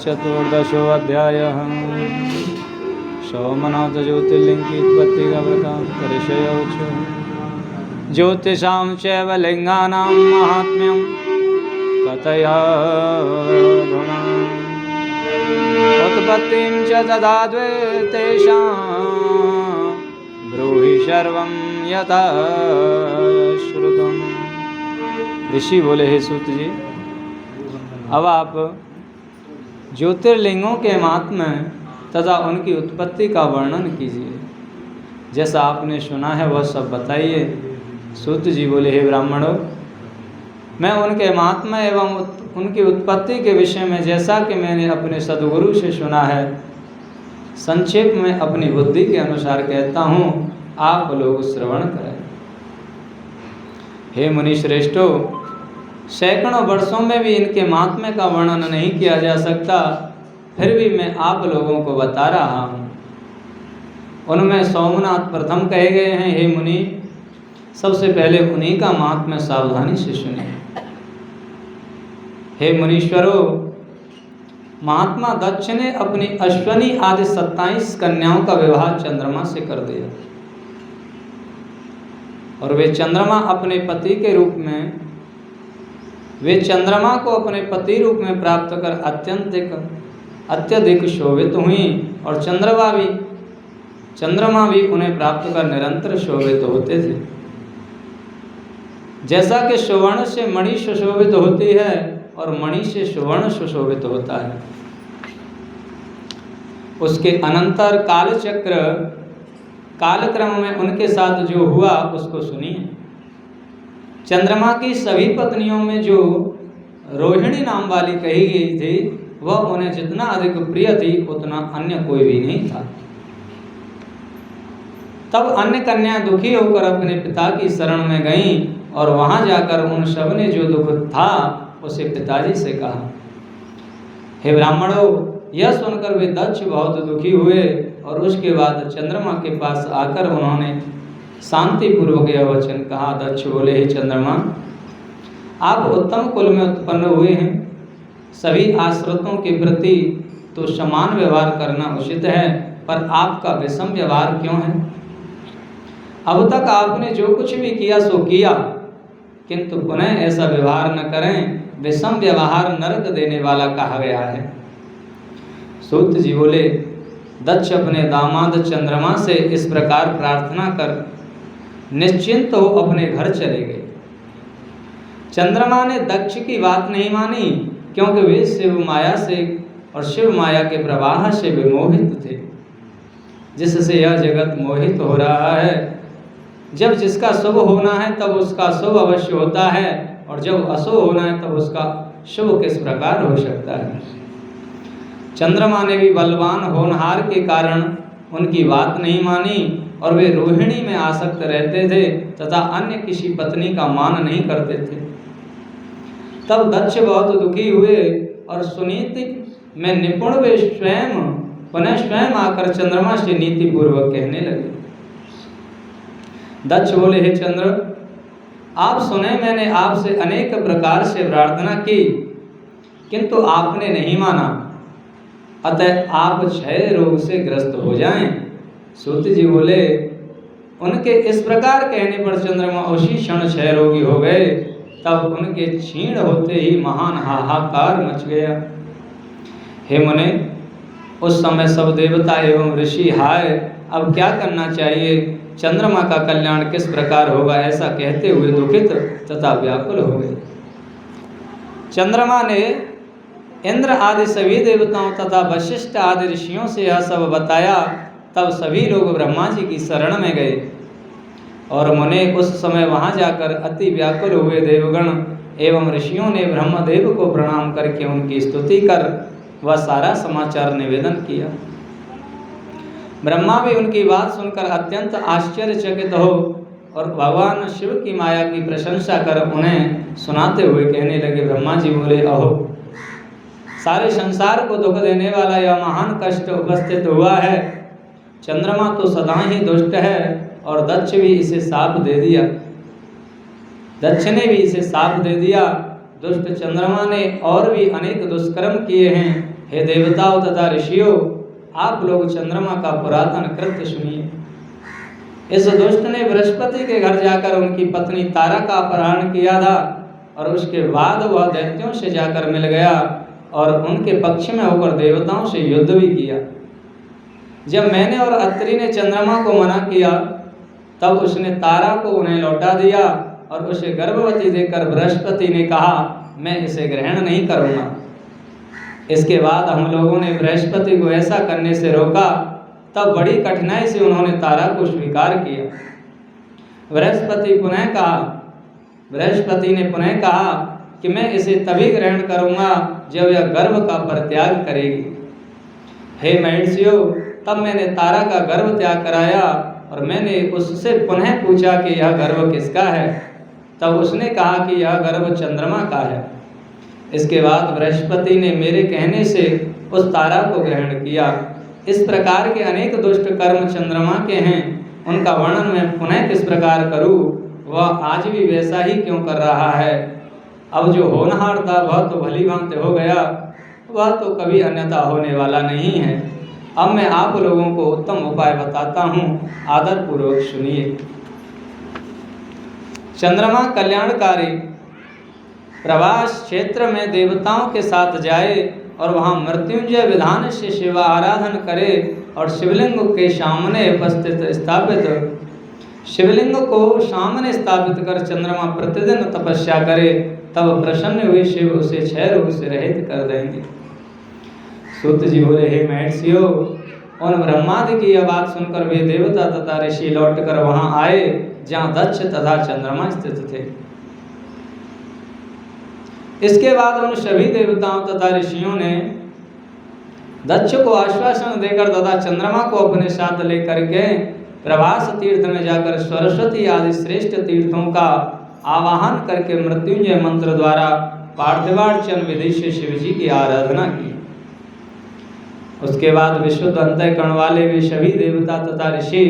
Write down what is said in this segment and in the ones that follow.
चतुर्दशोऽध्यायः। सोमनाथ ज्योतिर्लिंग की उत्पत्ति का वृत्तान्त ऋषयोऽच। ज्योतिषां चैव लिंगानां माहात्म्यं कथयाधुना। उत्पत्तिं च तथा तेषां ब्रूहि सर्वं यथा श्रुतम्। ऋषि बोले, हे सूत जी, अब आप ज्योतिर्लिंगों के महात्म्य तथा उनकी उत्पत्ति का वर्णन कीजिए। जैसा आपने सुना है वह सब बताइए। सूत जी बोले, हे ब्राह्मणों, मैं उनके महात्म्य एवं उनकी उत्पत्ति के विषय में जैसा कि मैंने अपने सद्गुरु से सुना है, संक्षेप में अपनी बुद्धि के अनुसार कहता हूँ, आप लोग श्रवण करें। हे मुनि श्रेष्ठों, सैकड़ों वर्षों में भी इनके महात्म्य का वर्णन नहीं किया जा सकता, फिर भी मैं आप लोगों को बता रहा हूँ। उनमें सोमनाथ प्रथम कहे गए हैं। हे मुनि, सबसे पहले उन्हीं का महात्म्य सावधानी से सुनिए। हे मुनीश्वरों, महात्मा दक्ष ने अपनी अश्वनी आदि 27 कन्याओं का विवाह चंद्रमा से कर दिया, और वे चंद्रमा को अपने पति रूप में प्राप्त कर अत्यधिक शोभित हुई, और चंद्रमा भी उन्हें प्राप्त कर निरंतर शोभित होते थे। जैसा कि सुवर्ण से मणि सुशोभित होती है और मणि से सुवर्ण सुशोभित होता है। उसके अनंतर कालक्रम में उनके साथ जो हुआ उसको सुनिए। चंद्रमा की सभी पत्नियों में जो रोहिणी नाम वाली कही गई थी, वह उन्हें जितना अधिक प्रिय थी उतना अन्य कोई भी नहीं था। तब अन्य कन्या दुखी होकर अपने पिता की शरण में गईं, और वहां जाकर उन सब ने जो दुख था उसे पिताजी से कहा। हे ब्राह्मणों, यह सुनकर वे दक्ष बहुत दुखी हुए, और उसके बाद चंद्रमा के पास आकर उन्होंने शांति पूर्वक यह वचन कहा। दक्ष बोले, हे चंद्रमा, आप उत्तम कुल में उत्पन्न हुए हैं। सभी आश्रितों के प्रति तो समान व्यवहार करना उचित है, पर आपका विषम व्यवहार क्यों है? अब तक आपने जो कुछ भी किया सो किया, किंतु पुनः ऐसा व्यवहार न करें। विषम व्यवहार नरक देने वाला कहा गया है। सूत जी बोले, दक्ष अपने दामाद चंद्रमा से इस प्रकार प्रार्थना कर निश्चिंत हो अपने घर चले गए। चंद्रमा ने दक्ष की बात नहीं मानी, क्योंकि वे शिव माया से और शिव माया के प्रवाह से विमोहित थे, जिससे यह जगत मोहित हो रहा है। जब जिसका शुभ होना है तब उसका शुभ अवश्य होता है, और जब अशुभ होना है तब उसका शुभ किस प्रकार हो सकता है। चंद्रमा ने भी बलवान होनहार के कारण उनकी बात नहीं मानी, और वे रोहिणी में आसक्त रहते थे तथा अन्य किसी पत्नी का मान नहीं करते थे। तब दक्ष बहुत दुखी हुए, और सुनीति में निपुण वे स्वयं आकर चंद्रमा से नीति पूर्वक कहने लगे। दक्ष बोले, हे चंद्र, आप सुने, मैंने आपसे अनेक प्रकार से प्रार्थना की, किंतु आपने नहीं माना। अतः आप क्षय रोग से ग्रस्त हो जाएं। सूत जी बोले, उनके इस प्रकार कहने पर चंद्रमा उसी क्षण क्षय रोगी हो गए। तब उनके क्षीण होते ही महान हाहाकार मच गया। हे मुने, उस समय सब देवता एवं ऋषि, हाय अब क्या करना चाहिए, चंद्रमा का कल्याण किस प्रकार होगा, ऐसा कहते हुए दुखित तथा व्याकुल हो गए। चंद्रमा ने इंद्र आदि सभी देवताओं तथा वशिष्ठ आदि ऋषियों से यह सब बताया। तब सभी लोग ब्रह्मा जी की शरण में गए, और मुने उस समय वहां जाकर अति व्याकुल हुए देवगण एवं ऋषियों ने ब्रह्मदेव को प्रणाम करके उनकी स्तुति कर वह सारा समाचार निवेदन किया। ब्रह्मा भी उनकी बात सुनकर अत्यंत आश्चर्यचकित हो, और भगवान शिव की माया की प्रशंसा कर उन्हें सुनाते हुए कहने लगे। ब्रह्मा जी बोले, अहो, सारे संसार को दुख देने वाला यह महान कष्ट उपस्थित हुआ है। चंद्रमा तो सदा ही दुष्ट है, और दक्ष भी इसे साप दे दिया। दक्ष ने भी इसे साप दे दिया। दुष्ट चंद्रमा ने और भी अनेक दुष्कर्म किए हैं, हे देवताओं तथा ऋषियों, आप लोग चंद्रमा का पुरातन कृत्य सुनिए। इस दुष्ट ने बृहस्पति के घर जाकर उनकी पत्नी तारा का अपहरण किया था और उसके बाद वह दैत्यों से जाकर मिल गया और उनके पक्ष में होकर देवताओं से युद्ध भी किया। जब मैंने और अत्रि ने चंद्रमा को मना किया तब उसने तारा को उन्हें लौटा दिया और उसे गर्भवती देखकर बृहस्पति ने कहा, मैं इसे ग्रहण नहीं करूँगा। इसके बाद हम लोगों ने बृहस्पति को ऐसा करने से रोका, तब बड़ी कठिनाई से उन्होंने तारा को स्वीकार किया। बृहस्पति ने पुनः कहा कि मैं इसे तभी ग्रहण करूँगा जब यह गर्भ का परित्याग करेगी। हे महर्षियों, तब मैंने तारा का गर्भ त्याग कराया और मैंने उससे पुनः पूछा कि यह गर्भ किसका है। तब उसने कहा कि यह गर्भ चंद्रमा का है। इसके बाद बृहस्पति ने मेरे कहने से उस तारा को ग्रहण किया। इस प्रकार के अनेक दुष्ट कर्म चंद्रमा के हैं, उनका वर्णन मैं पुनः किस प्रकार करूं, वह आज भी वैसा ही क्यों कर रहा है। अब जो होनहार था वह तो भली भांति हो गया, वह तो कभी अन्यथा होने वाला नहीं है। अब मैं आप लोगों को उत्तम उपाय बताता हूँ, आदर पूर्वक सुनिए। चंद्रमा कल्याणकारी प्रवास क्षेत्र में देवताओं के साथ जाए और वहाँ मृत्युंजय विधान से शिव आराधन करे और शिवलिंग के सामने शिवलिंग को सामने स्थापित कर चंद्रमा प्रतिदिन तपस्या करे, तब प्रसन्न हुए शिव उसे क्षय रोग से रहित कर देंगे। सूत जी बोले, हे महर्षियों, उन ब्रह्मादि की यह बात सुनकर वे देवता तथा ऋषि लौटकर वहां आए जहां दक्ष तथा चंद्रमा स्थित थे। इसके बाद उन सभी देवताओं तथा ऋषियों ने दक्ष को आश्वासन देकर तथा चंद्रमा को अपने साथ लेकर के प्रभास तीर्थ में जाकर सरस्वती आदि श्रेष्ठ तीर्थों का आवाहन करके मृत्युंजय मंत्र द्वारा पार्थिवार्चन विधि से शिव जी की आराधना की। उसके बाद विशुद्ध अंतःकरण वाले वे सभी देवता तथा ऋषि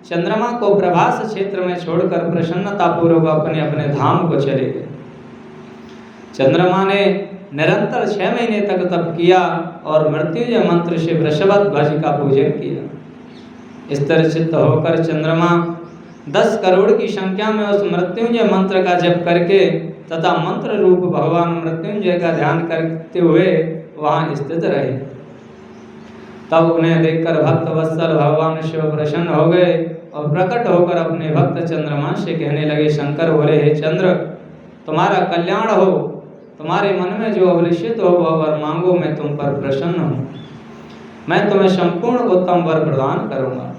चंद्रमा को प्रभास क्षेत्र में छोड़कर प्रसन्नता पूर्वक अपने अपने धाम को चले गए। चंद्रमा ने निरंतर 6 महीने तक तप किया और मृत्युंजय मंत्र से वृषभत ध्वज का पूजन किया। इस तरह चित्त होकर चंद्रमा 10 करोड़ की संख्या में उस मृत्युंजय मंत्र का जप करके तथा मंत्र रूप भगवान मृत्युंजय का ध्यान करते हुए वहां स्थित रहे। तब उन्हें देखकर भक्त वत्सल भगवान शिव प्रसन्न हो गए और प्रकट होकर अपने भक्त चंद्रमा से कहने लगे, शंकर बोले, हे चंद्र, तुम्हारा कल्याण हो, तुम्हारे मन में जो अभिलषित हो वह वर मांगो, मैं तुम पर प्रसन्न हूँ, मैं तुम्हें संपूर्ण उत्तम वर प्रदान करूँगा।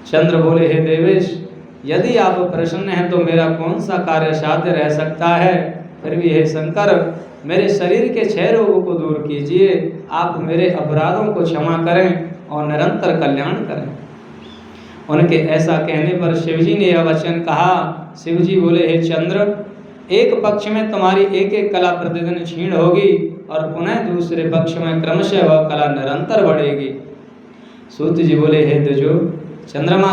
चंद्र बोले, हे देवेश, यदि आप प्रसन्न हैं तो मेरा कौन सा कार्य साध्य रह सकता है। फिर भी हे शंकर, मेरे शरीर के 6 रोगों को दूर कीजिए, आप मेरे अपराधों को क्षमा करें और निरंतर कल्याण करें। उनके ऐसा कहने पर शिवजी ने यह वचन कहा। शिवजी बोले, हे चंद्र, एक पक्ष में तुम्हारी एक एक कला प्रतिदिन क्षीण होगी और पुनः दूसरे पक्ष में क्रमशः वह कला निरंतर बढ़ेगी। सूत जी बोले, हे द्विजो, चंद्रमा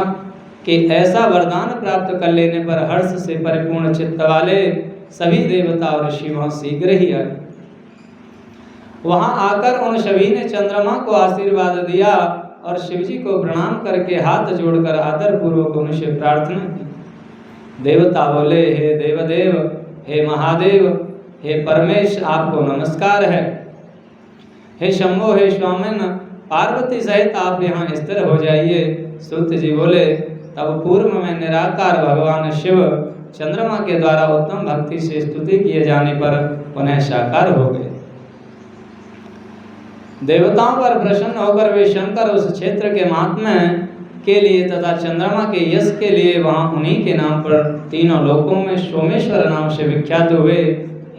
के ऐसा वरदान प्राप्त कर लेने पर हर्ष से परिपूर्ण चित्त वाले सभी देवता और ऋषि वहां शीघ्र ही आए। वहां आकर उन सभी ने चंद्रमा को आशीर्वाद दिया और शिवजी को प्रणाम करके हाथ जोड़कर आदर पूर्वक उनसे प्रार्थना की। देवता बोले, हे देवदेव, हे महादेव, हे परमेश, आपको नमस्कार है। हे शंभो, हे स्वामिन, पार्वती सहित आप यहाँ स्थिर हो जाइए। सूत जी बोले, तब पूर्व में निराकार भगवान शिव चंद्रमा के द्वारा उत्तम भक्ति से स्तुति किए जाने पर पुनः साकार हो गए। देवताओं पर प्रसन्न होकर वे शंकर उस क्षेत्र के महात्म्य के लिए तथा चंद्रमा के यश के लिए वहां उन्हीं के नाम पर तीनों लोकों में सोमेश्वर नाम से विख्यात हुए।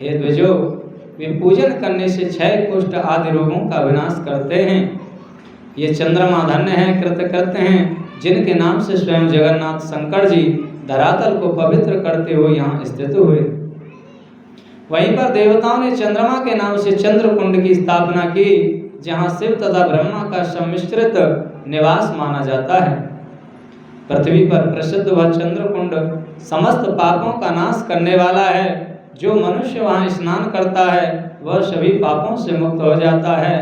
हे द्विजो, वे पूजन करने से क्षय, कुष्ठ आदि रोगों का विनाश करते हैं। ये चंद्रमा धन्य हैं, कृतकृत्य हैं, जिनके नाम से स्वयं जगन्नाथ शंकर जी धरातल को पवित्र करते हुए यहाँ स्थित हुए। वहीं पर देवताओं ने चंद्रमा के नाम से चंद्रकुंड की स्थापना की, जहाँ शिव तथा ब्रह्मा का सम्मिश्रित निवास माना जाता है। पृथ्वी पर प्रसिद्ध वह चंद्रकुंड समस्त पापों का नाश करने वाला है। जो मनुष्य वहाँ स्नान करता है वह सभी पापों से मुक्त हो जाता है।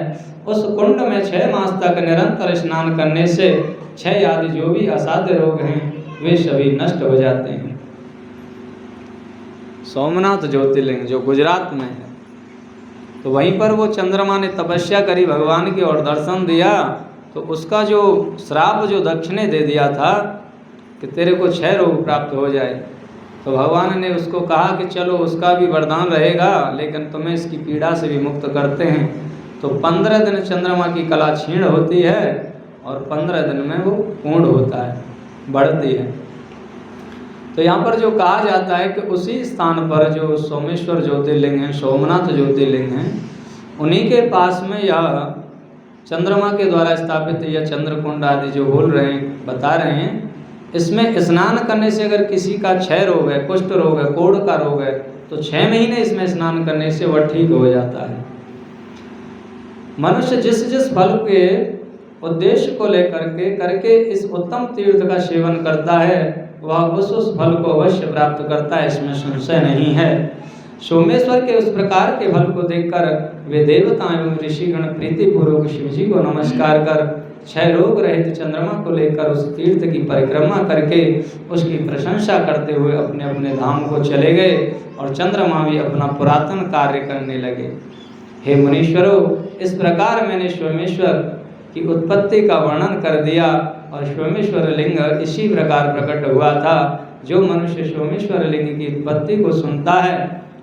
उस कुंड में 6 मास तक निरंतर स्नान करने से 6 आदि जो भी असाध्य रोग हैं वे सभी नष्ट हो जाते हैं। सोमनाथ ज्योतिर्लिंग जो गुजरात में है, तो वहीं पर वो चंद्रमा ने तपस्या करी भगवान की और दर्शन दिया, तो उसका जो श्राप जो दक्षिणे दे दिया था कि तेरे को 6 रोग प्राप्त हो जाए, तो भगवान ने उसको कहा कि चलो उसका भी वरदान रहेगा, लेकिन तुम्हें इसकी पीड़ा से भी मुक्त करते हैं। तो 15 दिन चंद्रमा की कला क्षीण होती है और 15 दिन में वो पूर्ण होता है, बढ़ती है। तो यहाँ पर जो कहा जाता है कि उसी स्थान पर जो सोमेश्वर ज्योतिर्लिंग है, सोमनाथ ज्योतिर्लिंग है, उन्हीं के पास में यह चंद्रमा के द्वारा स्थापित या चंद्रकुंड आदि जो बोल रहे हैं, बता रहे हैं, इसमें स्नान करने से अगर किसी का क्षय रोग है, कुष्ठ रोग है, कोढ़ का रोग है, तो 6 महीने इसमें स्नान करने से वह ठीक हो जाता है। मनुष्य जिस जिस फल के उद्देश्य को लेकर के करके इस उत्तम तीर्थ का सेवन करता है, वह उस फल को अवश्य प्राप्त करता है, इसमें संशय नहीं है। सोमेश्वर के उस प्रकार के फल को देखकर वे देवता एवं ऋषिगण प्रीतिपूर्वक शिव जी को नमस्कार कर क्षय रोग रहित चंद्रमा को लेकर उस तीर्थ की परिक्रमा करके उसकी प्रशंसा करते हुए अपने अपने धाम को चले गए और चंद्रमा भी अपना पुरातन कार्य करने लगे। हे मुनीश्वरों, इस प्रकार मैंने सोमेश्वर की उत्पत्ति का वर्णन कर दिया और सोमेश्वर लिंग इसी प्रकार प्रकट हुआ था। जो मनुष्य सोमेश्वर लिंग की उत्पत्ति को सुनता है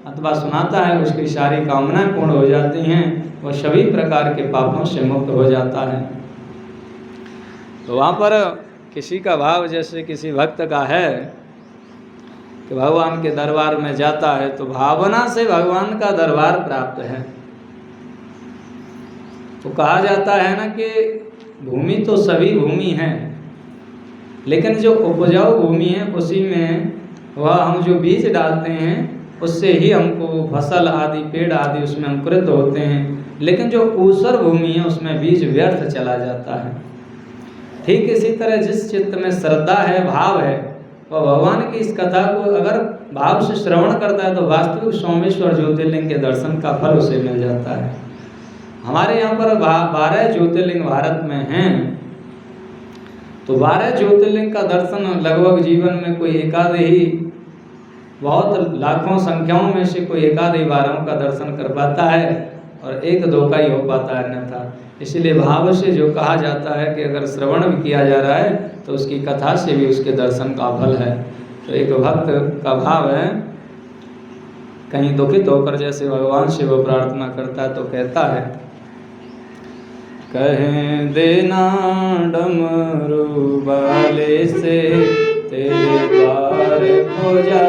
अथवा सुनाता है, उसकी सारी कामनाएं पूर्ण हो जाती हैं, वह सभी प्रकार के पापों से मुक्त हो जाता है। तो वहाँ पर किसी का भाव जैसे किसी भक्त का है कि भगवान के दरबार में जाता है, तो भावना से भगवान का दरबार प्राप्त है। तो कहा जाता है ना कि भूमि तो सभी भूमि है, लेकिन जो उपजाऊ भूमि है उसी में वह हम जो बीज डालते हैं उससे ही हमको फसल आदि पेड़ आदि उसमें अंकुरित होते हैं, लेकिन जो ऊसर भूमि है उसमें बीज व्यर्थ चला जाता है। ठीक इसी तरह जिस चित्त में श्रद्धा है, भाव है, वह भगवान की इस कथा को अगर भाव से श्रवण करता है तो वास्तविक सोमेश्वर ज्योतिर्लिंग के दर्शन का फल उसे मिल जाता है। हमारे यहाँ पर 12 ज्योतिर्लिंग भारत में हैं, तो 12 ज्योतिर्लिंग का दर्शन लगभग जीवन में कोई एकाध ही, बहुत लाखों संख्याओं में से कोई एकाध ही 12 का दर्शन कर पाता है और 1-2 का ही हो पाता है अन्यथा। इसलिए भाव से जो कहा जाता है कि अगर श्रवण भी किया जा रहा है तो उसकी कथा से भी उसके दर्शन का फल है। तो एक भक्त का भाव है, कहीं दुखित होकर जैसे भगवान से वो प्रार्थना करता है तो कहता है, कहें देना डमरू वाले से तेरे द्वार को जा